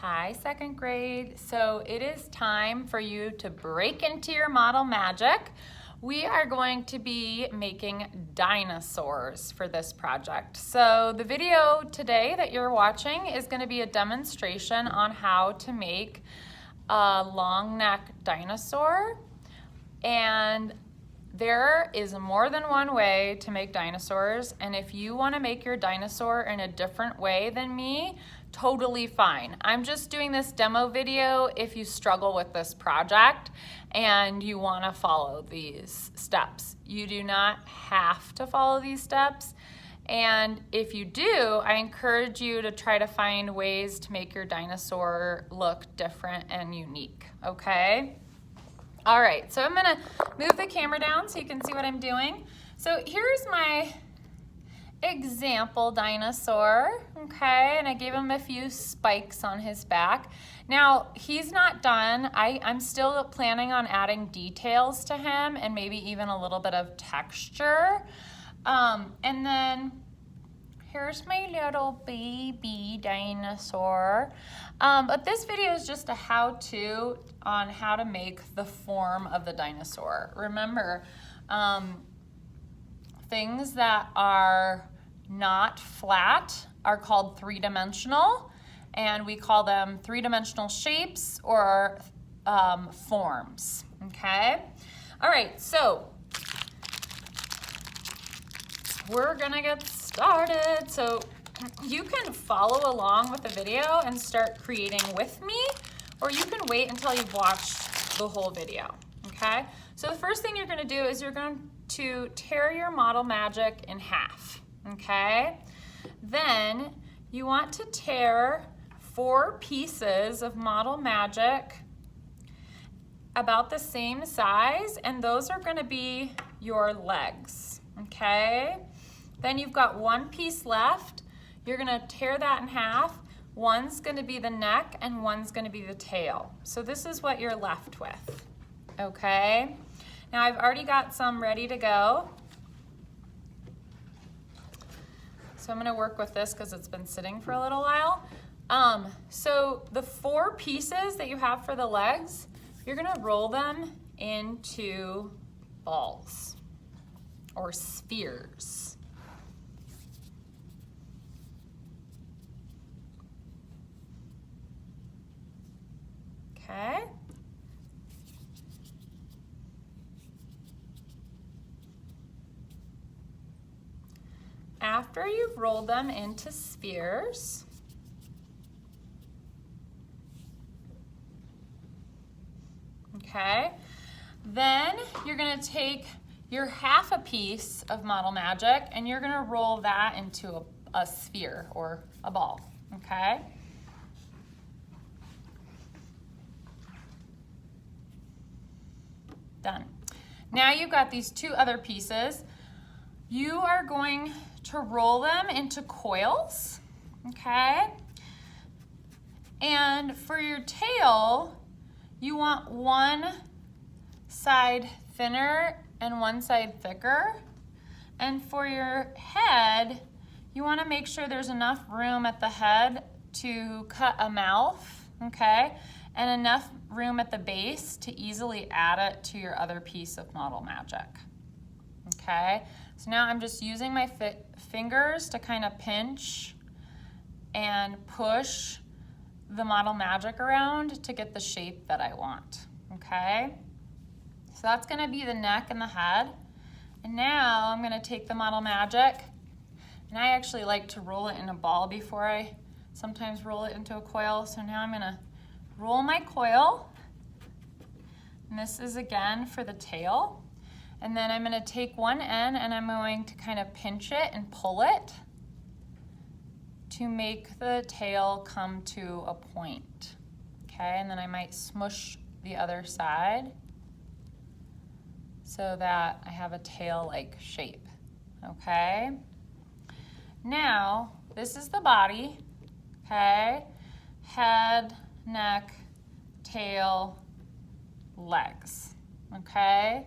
Hi, second grade. So it is time for you to break into your model magic. We are going to be making dinosaurs for this project. So the video today that you're watching is going to be a demonstration on how to make a long neck dinosaur. And there is more than one way to make dinosaurs, and if you want to make your dinosaur in a different way than me, totally fine. I'm just doing this demo video if you struggle with this project and you want to follow these steps. You do not have to follow these steps, and if you do, I encourage you to try to find ways to make your dinosaur look different and unique, okay? All right, so I'm gonna move the camera down so you can see what I'm doing. So here's my example dinosaur, okay? And I gave him a few spikes on his back. Now, he's not done. I'm still planning on adding details to him and maybe even a little bit of texture. And then here's my little baby dinosaur. But this video is just a how-to on how to make the form of the dinosaur. Remember, things that are not flat are called three-dimensional, and we call them three-dimensional shapes or forms, okay? All right, so we're gonna get started. So you can follow along with the video and start creating with me, or you can wait until you've watched the whole video, okay? So the first thing you're gonna do is you're going to tear your model magic in half, okay? Then you want to tear 4 pieces of model magic about the same size, and those are gonna be your legs, okay? Then you've got 1 piece left. You're gonna tear that in half. One's gonna be the neck and one's gonna be the tail. So this is what you're left with, okay? Now I've already got some ready to go. So I'm gonna work with this because it's been sitting for a little while. So the 4 pieces that you have for the legs, you're gonna roll them into balls or spheres. Okay. After you've rolled them into spheres, okay, then you're gonna take your half a piece of model magic and you're gonna roll that into a sphere or a ball, okay? Done. Now you've got these 2 other pieces. You are going to roll them into coils, okay? And for your tail, you want one side thinner and one side thicker. And for your head, you want to make sure there's enough room at the head to cut a mouth, okay? And enough room at the base to easily add it to your other piece of model magic, okay? So now I'm just using my fingers to kind of pinch and push the model magic around to get the shape that I want, okay? So that's gonna be the neck and the head. And now I'm gonna take the model magic, and I actually like to roll it in a ball before I sometimes roll it into a coil. So now I'm gonna roll my coil, and this is again for the tail. And then I'm gonna take one end and I'm going to kind of pinch it and pull it to make the tail come to a point, okay? And then I might smush the other side so that I have a tail-like shape, okay? Now, this is the body, okay? Head, neck, tail, legs, okay?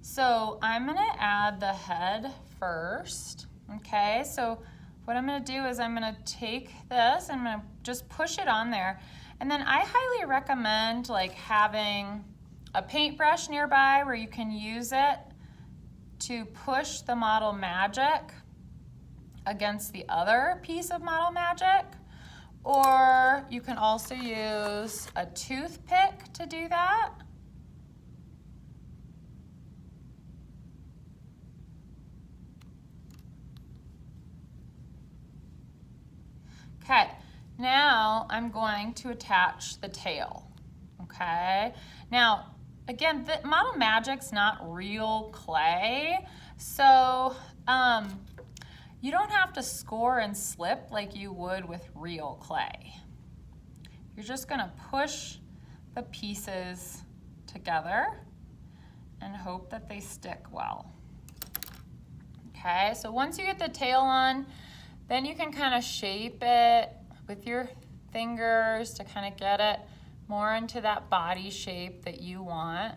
So I'm gonna add the head first, okay? So what I'm gonna do is I'm gonna take this and I'm gonna just push it on there. And then I highly recommend like having a paintbrush nearby where you can use it to push the Model Magic against the other piece of Model Magic. Or you can also use a toothpick to do that. Okay, now I'm going to attach the tail, okay? Now, again, the Model Magic's not real clay, so you don't have to score and slip like you would with real clay. You're just gonna push the pieces together and hope that they stick well. Okay, so once you get the tail on, then you can kind of shape it with your fingers to kind of get it more into that body shape that you want,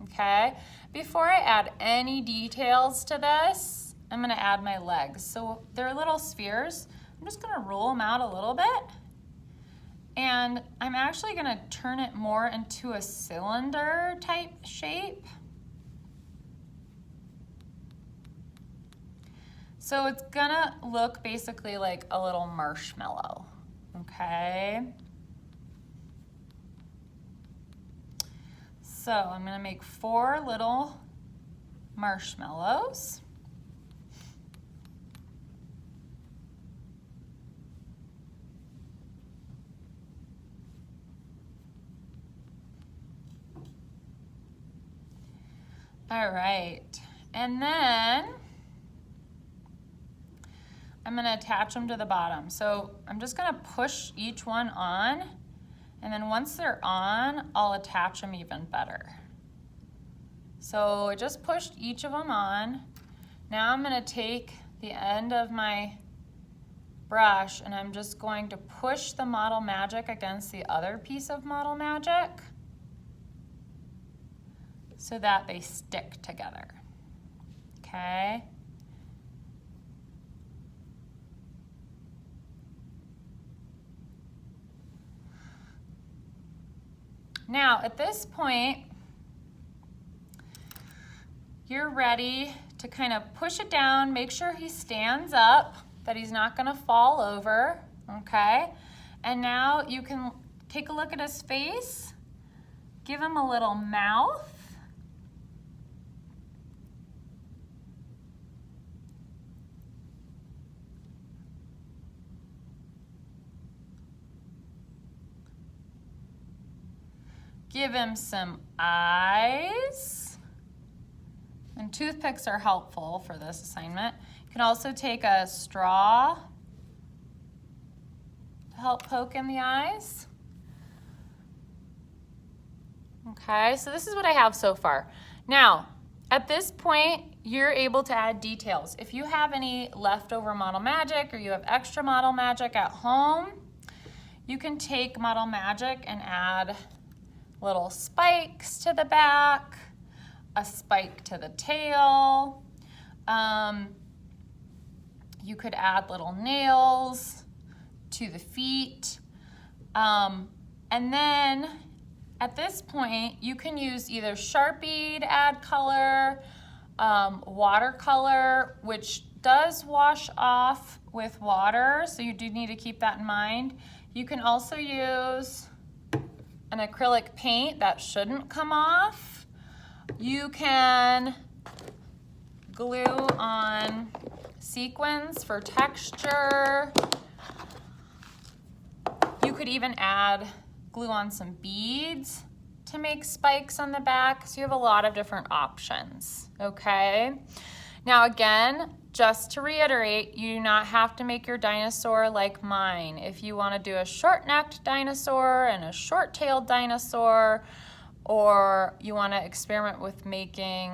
okay? Before I add any details to this, I'm gonna add my legs. So they're little spheres. I'm just gonna roll them out a little bit. And I'm actually gonna turn it more into a cylinder type shape. So it's gonna look basically like a little marshmallow, okay? So I'm gonna make 4 little marshmallows. All right, and then I'm gonna attach them to the bottom. So I'm just gonna push each one on, and then once they're on, I'll attach them even better. So I just pushed each of them on. Now I'm gonna take the end of my brush and I'm just going to push the Model Magic against the other piece of Model Magic so that they stick together, okay? Now, at this point, you're ready to kind of push it down, make sure he stands up, that he's not gonna fall over, okay? And now you can take a look at his face, give him a little mouth. Give him some eyes. And toothpicks are helpful for this assignment. You can also take a straw to help poke in the eyes. Okay, so this is what I have so far. Now, at this point, you're able to add details. If you have any leftover Model Magic or you have extra Model Magic at home, you can take Model Magic and add little spikes to the back, a spike to the tail. You could add little nails to the feet. And then at this point, you can use either Sharpie to add color, watercolor, which does wash off with water, so you do need to keep that in mind. You can also use an acrylic paint that shouldn't come off. You can glue on sequins for texture. You could even glue on some beads to make spikes on the back. So you have a lot of different options, okay? Now again, just to reiterate, you do not have to make your dinosaur like mine. If you want to do a short-necked dinosaur and a short-tailed dinosaur, or you want to experiment with making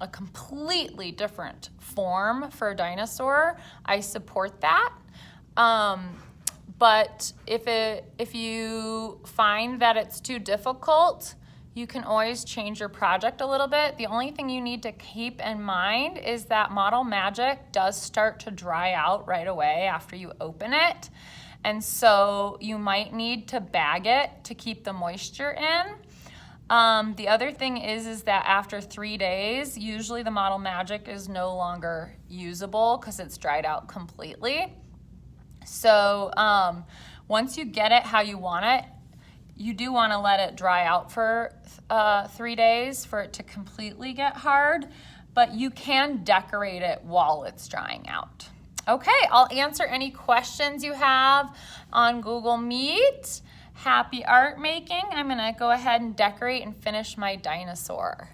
a completely different form for a dinosaur, I support that. But if you find that it's too difficult, You can always change your project a little bit. The only thing you need to keep in mind is that Model Magic does start to dry out right away after you open it. And so you might need to bag it to keep the moisture in. The other thing is that after 3 days, usually the Model Magic is no longer usable because it's dried out completely. So once you get it how you want it, you do want to let it dry out for 3 days for it to completely get hard, but you can decorate it while it's drying out. Okay, I'll answer any questions you have on Google Meet. Happy art making. I'm gonna go ahead and decorate and finish my dinosaur.